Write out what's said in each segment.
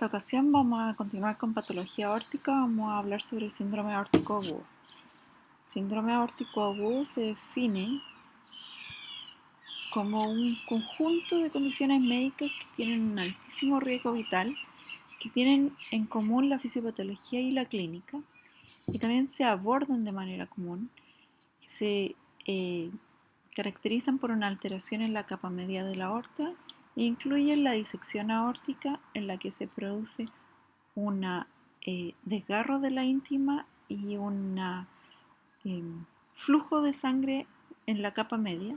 esta ocasión vamos a continuar con patología aórtica. Vamos a hablar sobre el síndrome aórtico agudo. Síndrome aórtico agudo se define como un conjunto de condiciones médicas que tienen un altísimo riesgo vital, que tienen en común la fisiopatología y la clínica, y también se abordan de manera común, que se caracterizan por una alteración en la capa media de la aorta e incluyen la disección aórtica, en la que se produce un desgarro de la íntima y un flujo de sangre en la capa media,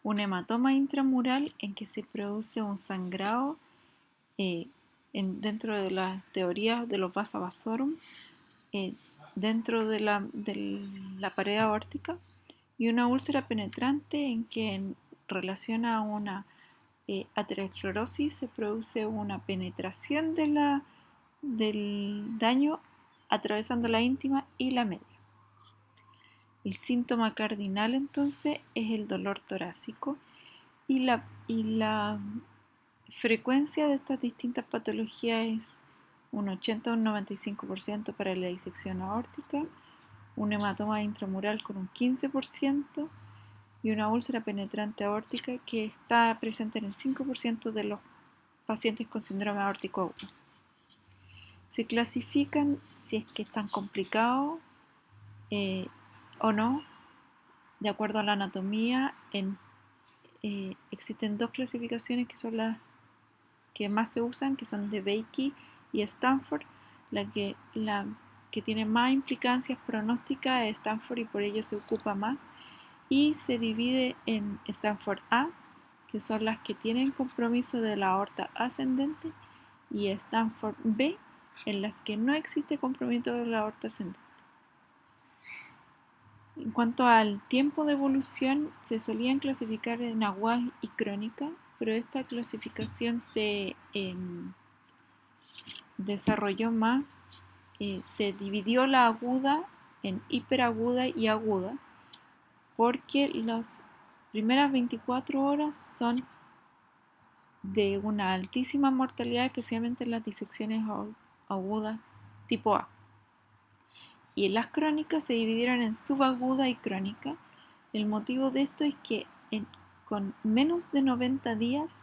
un hematoma intramural en que se produce un sangrado dentro de las teorías de los vasa vasorum, dentro de la pared aórtica, y una úlcera penetrante en que en relación a una aterosclerosis se produce una penetración del daño atravesando la íntima y la media. El síntoma cardinal entonces es el dolor torácico y la frecuencia de estas distintas patologías es un 80 o un 95% para la disección aórtica, un hematoma intramural con un 15% y una úlcera penetrante aórtica que está presente en el 5% de los pacientes con síndrome aórtico agudo. Se clasifican si es que están complicados o no, de acuerdo a la anatomía. Existen dos clasificaciones que son las que más se usan, que son de Bakey y Stanford. La que tiene más implicancias pronósticas es Stanford y por ello se ocupa más, y se divide en Stanford A, que son las que tienen compromiso de la aorta ascendente, y Stanford B, en las que no existe compromiso de la aorta ascendente. En cuanto al tiempo de evolución, se solían clasificar en agudas y crónicas, pero esta clasificación se desarrolló más. Se dividió la aguda en hiperaguda y aguda, porque las primeras 24 horas son de una altísima mortalidad, especialmente en las disecciones agudas tipo A. Y las crónicas se dividieron en subaguda y crónica. El motivo de esto es que con menos de 90 días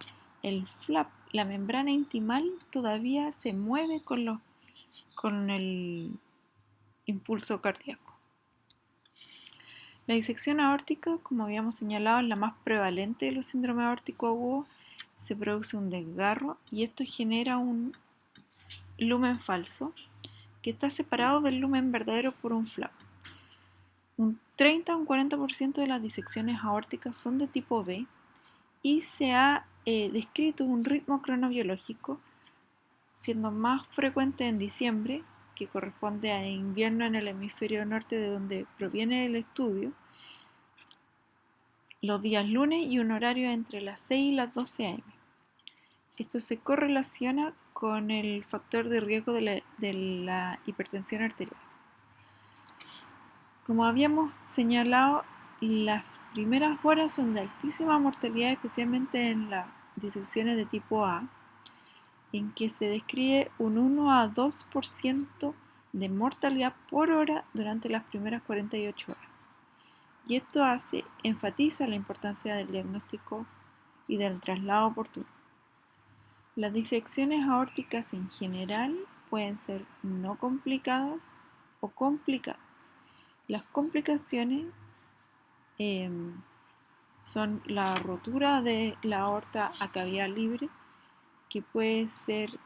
el flap, la membrana intimal, todavía se mueve con el impulso cardíaco. La disección aórtica, como habíamos señalado, es la más prevalente de los síndromes aórticos agudos. Se produce un desgarro y esto genera un lumen falso que está separado del lumen verdadero por un flap. Un 30 o un 40% de las disecciones aórticas son de tipo B y se ha descrito un ritmo cronobiológico, siendo más frecuente en diciembre, que corresponde a invierno en el hemisferio norte de donde proviene el estudio, los días lunes y un horario entre las 6 y las 12 am. Esto se correlaciona con el factor de riesgo de la hipertensión arterial. Como habíamos señalado, las primeras horas son de altísima mortalidad, especialmente en las disecciones de tipo A, en que se describe un 1 a 2% de mortalidad por hora durante las primeras 48 horas. Y esto enfatiza la importancia del diagnóstico y del traslado oportuno. Las disecciones aórticas en general pueden ser no complicadas o complicadas. Las complicaciones son la rotura de la aorta a cavidad libre, que puede ser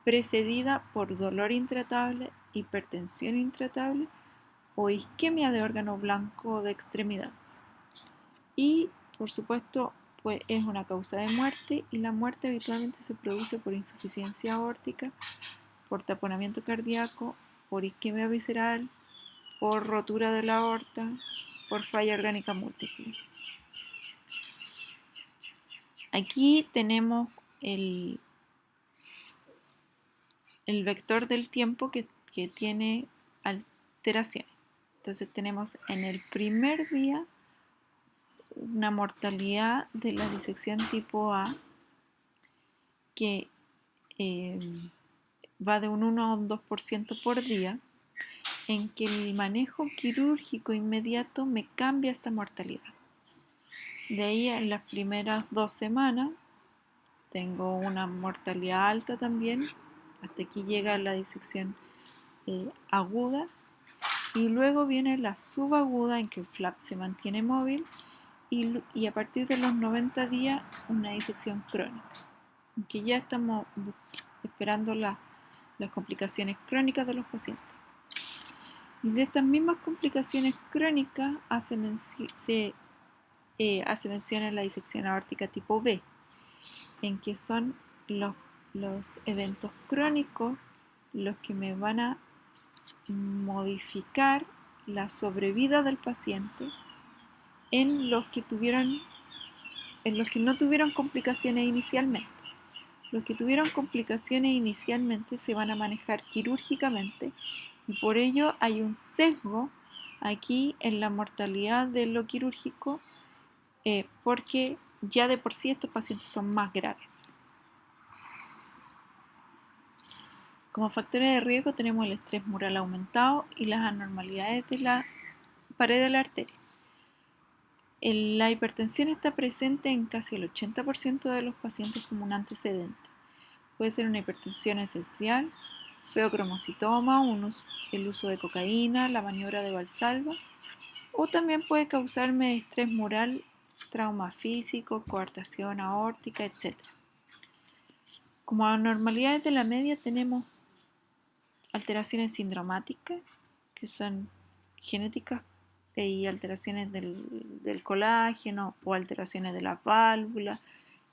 precedida por dolor intratable, hipertensión intratable o isquemia de órgano blanco de extremidades. Y, por supuesto, pues es una causa de muerte, y la muerte habitualmente se produce por insuficiencia aórtica, por taponamiento cardíaco, por isquemia visceral, por rotura de la aorta, por falla orgánica múltiple. Aquí tenemos el vector del tiempo que tiene alteraciones. Entonces tenemos en el primer día una mortalidad de la disección tipo A que va de un 1 a un 2% por día, en que el manejo quirúrgico inmediato me cambia esta mortalidad. De ahí en las primeras 2 semanas tengo una mortalidad alta también, hasta aquí llega la disección aguda, y luego viene la subaguda en que el flap se mantiene móvil y a partir de los 90 días una disección crónica, en que ya estamos esperando las complicaciones crónicas de los pacientes. Y de estas mismas complicaciones crónicas hace mención en la disección aórtica tipo B, en que son los eventos crónicos los que me van a modificar la sobrevida del paciente en los que no tuvieron complicaciones inicialmente. Los que tuvieron complicaciones inicialmente se van a manejar quirúrgicamente y por ello hay un sesgo aquí en la mortalidad de lo quirúrgico, porque ya de por sí estos pacientes son más graves. Como factores de riesgo tenemos el estrés mural aumentado y las anormalidades de la pared de la arteria. La hipertensión está presente en casi el 80% de los pacientes como un antecedente. Puede ser una hipertensión esencial, feocromocitoma, el uso de cocaína, la maniobra de Valsalva, o también puede causarme estrés mural, trauma físico, coartación aórtica, etc. Como anormalidades de la media tenemos alteraciones sindromáticas, que son genéticas y alteraciones del colágeno o alteraciones de las válvulas,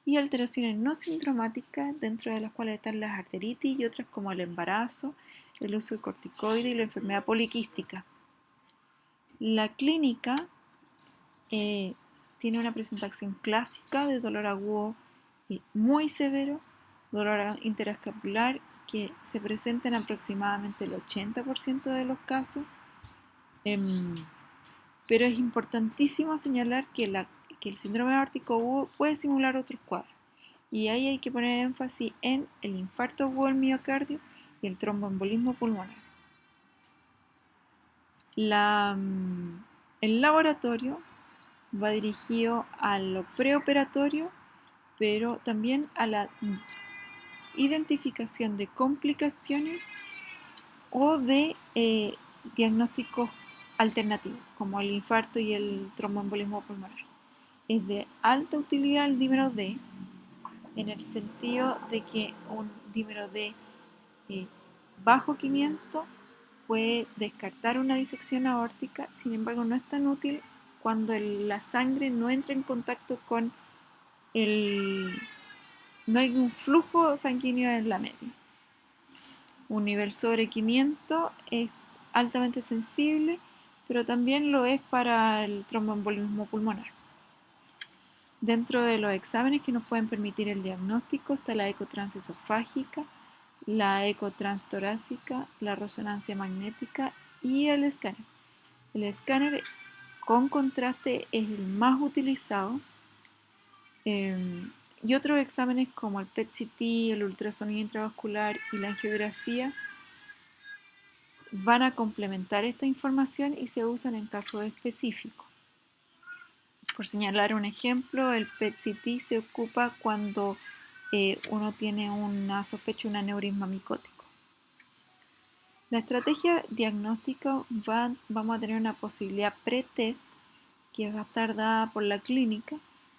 y alteraciones no sindromáticas, dentro de las cuales están las arteritis y otras como el embarazo, el uso de corticoides y la enfermedad poliquística. La clínica tiene una presentación clásica de dolor agudo muy severo, dolor interescapular que se presenta en aproximadamente el 80% de los casos, pero es importantísimo señalar que el síndrome aórtico agudo puede simular otros cuadros, y ahí hay que poner énfasis en el infarto agudo del miocardio y el tromboembolismo pulmonar. El laboratorio va dirigido a lo preoperatorio, pero también a la identificación de complicaciones o de diagnósticos alternativos, como el infarto y el tromboembolismo pulmonar. Es de alta utilidad el dímero D, en el sentido de que un dímero D bajo 500 puede descartar una disección aórtica, sin embargo no es tan útil cuando la sangre no entra en contacto con no hay un flujo sanguíneo en la media. Un nivel sobre 500 es altamente sensible, pero también lo es para el tromboembolismo pulmonar. Dentro de los exámenes que nos pueden permitir el diagnóstico está la ecotransesofágica, la ecotranstorácica, la resonancia magnética y el escáner. El escáner con contraste es el más utilizado, y otros exámenes como el PET-CT, el ultrasonido intravascular y la angiografía van a complementar esta información y se usan en casos específicos. Por señalar un ejemplo, el PET-CT se ocupa cuando uno tiene una sospecha de un aneurisma micótico. La estrategia diagnóstica vamos a tener una posibilidad pre-test que va a estar dada por la clínica,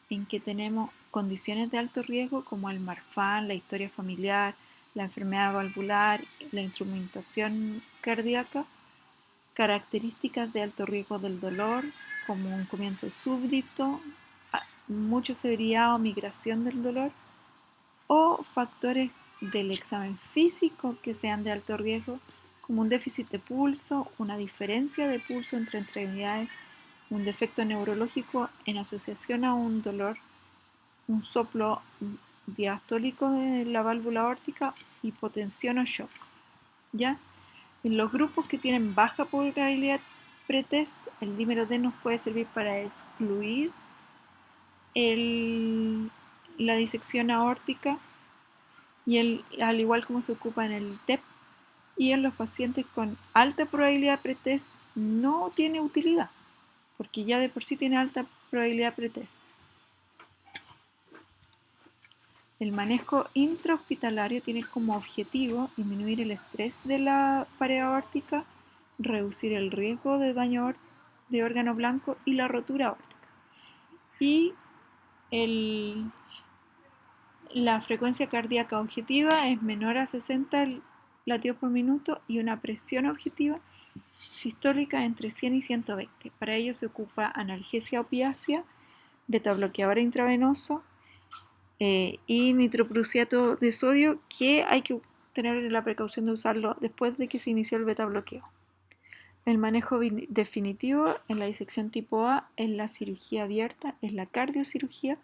en que tenemos condiciones de alto riesgo como el Marfan, la historia familiar, la enfermedad valvular, la instrumentación cardíaca, características de alto riesgo del dolor como un comienzo súbdito, mucha severidad o migración del dolor, o factores del examen físico que sean de alto riesgo como un déficit de pulso, una diferencia de pulso entre extremidades, un defecto neurológico en asociación a un dolor, un soplo diastólico de la válvula aórtica, hipotensión o shock. ¿Ya? En los grupos que tienen baja probabilidad pretest, el dímero D nos puede servir para excluir la disección aórtica y al igual como se ocupa en el TEP, y en los pacientes con alta probabilidad pretest no tiene utilidad, porque ya de por sí tiene alta probabilidad pretest. El manejo intrahospitalario tiene como objetivo disminuir el estrés de la pared aórtica, reducir el riesgo de daño de órgano blanco y la rotura aórtica. Y la frecuencia cardíaca objetiva es menor a 60 latidos por minuto y una presión objetiva sistólica entre 100 y 120. Para ello se ocupa analgesia opiácea, betabloqueador intravenoso y nitroprusiato de sodio, que hay que tener la precaución de usarlo después de que se inició el betabloqueo. El manejo definitivo en la disección tipo A es la cirugía abierta, es la cardiocirugía,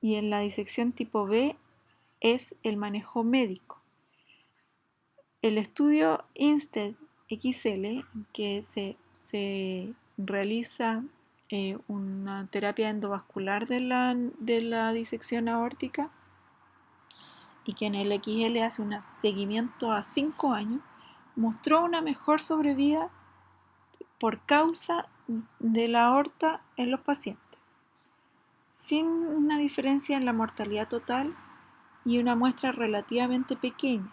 y en la disección tipo B es el manejo médico. El estudio INSTED-XL, que se realiza una terapia endovascular de la disección aórtica y que en el XL hace un seguimiento a 5 años, mostró una mejor sobrevida por causa de la aorta en los pacientes, sin una diferencia en la mortalidad total y una muestra relativamente pequeña.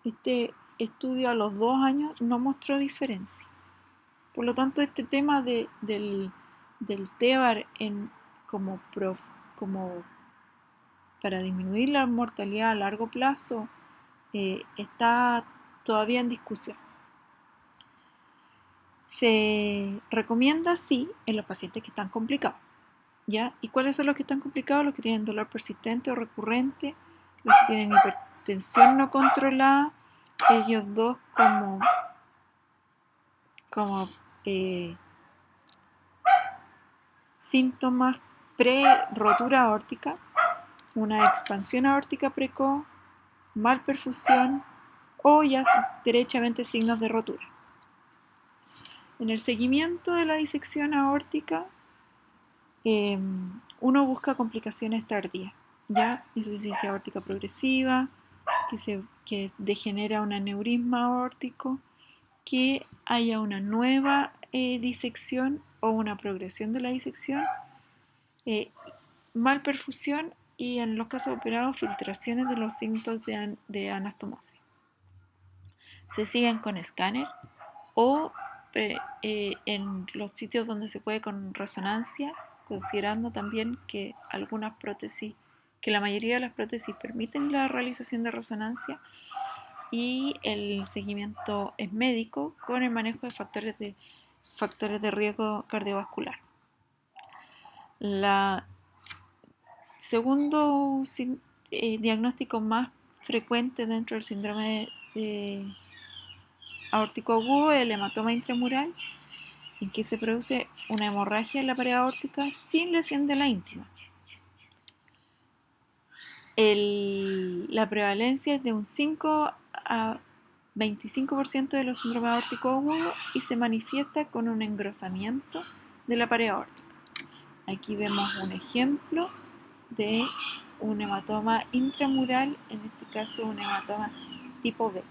Este estudio a los 2 años no mostró diferencia. Por lo tanto, este tema del TEBAR como para disminuir la mortalidad a largo plazo está todavía en discusión. Se recomienda, sí, en los pacientes que están complicados. ¿Ya? ¿Y cuáles son los que están complicados? Los que tienen dolor persistente o recurrente, los que tienen hipertensión no controlada, ellos dos como síntomas pre-rotura aórtica, una expansión aórtica precoz, malperfusión o ya derechamente signos de rotura. En el seguimiento de la disección aórtica, uno busca complicaciones tardías, ¿ya? Insuficiencia aórtica progresiva, que degenera un aneurisma aórtico, que haya una nueva disección o una progresión de la disección, malperfusión y en los casos operados filtraciones de los signos de anastomosis. Se siguen con escáner o en los sitios donde se puede con resonancia, considerando también que algunas prótesis, que la mayoría de las prótesis permiten la realización de resonancia, y el seguimiento es médico con el manejo de factores de riesgo cardiovascular. La segundo diagnóstico más frecuente dentro del síndrome aórtico agudo es el hematoma intramural, en que se produce una hemorragia en la pared aórtica sin lesión de la íntima. La prevalencia es de un 5 a 25% de los síndromes aórticos agudos y se manifiesta con un engrosamiento de la pared aórtica. Aquí vemos un ejemplo de un hematoma intramural, en este caso un hematoma tipo B.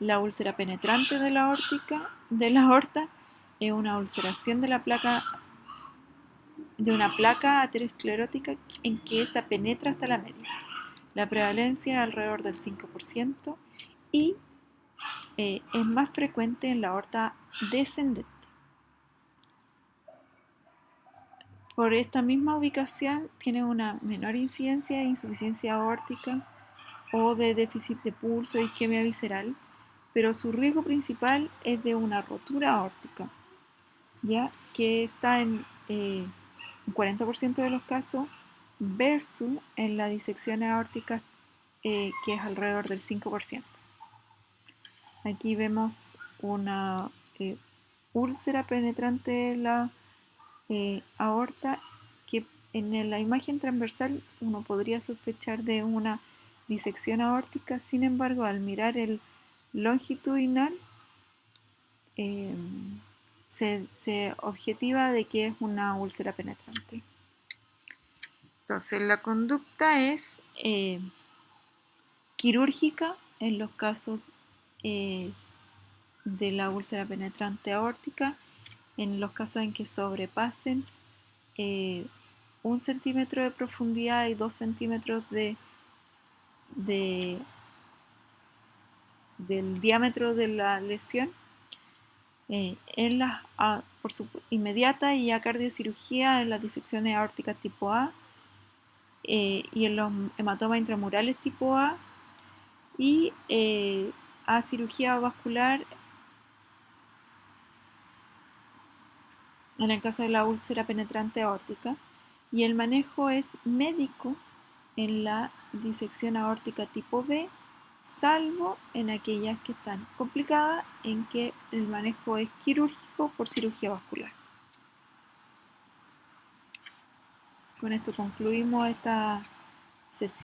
La úlcera penetrante de la aorta es una ulceración de una placa aterosclerótica en que ésta penetra hasta la médula. La prevalencia es alrededor del 5% y es más frecuente en la aorta descendente. Por esta misma ubicación tiene una menor incidencia de insuficiencia aórtica o de déficit de pulso e isquemia visceral, pero su riesgo principal es de una rotura aórtica, ya que está en un 40% de los casos, versus en la disección aórtica que es alrededor del 5%. Aquí vemos una úlcera penetrante de la aorta, que en la imagen transversal uno podría sospechar de una disección aórtica. Sin embargo, al mirar el longitudinal se objetiva de que es una úlcera penetrante. Entonces, la conducta es quirúrgica en los casos de la úlcera penetrante aórtica, en los casos en que sobrepasen 1 centímetro de profundidad y 2 centímetros de- del diámetro de la lesión, en las inmediata y a cardiocirugía en las disecciones aórticas tipo A, y en los hematomas intramurales tipo A, y a cirugía vascular en el caso de la úlcera penetrante aórtica, y el manejo es médico en la disección aórtica tipo B, salvo en aquellas que están complicadas, en que el manejo es quirúrgico por cirugía vascular. Con esto concluimos esta sesión.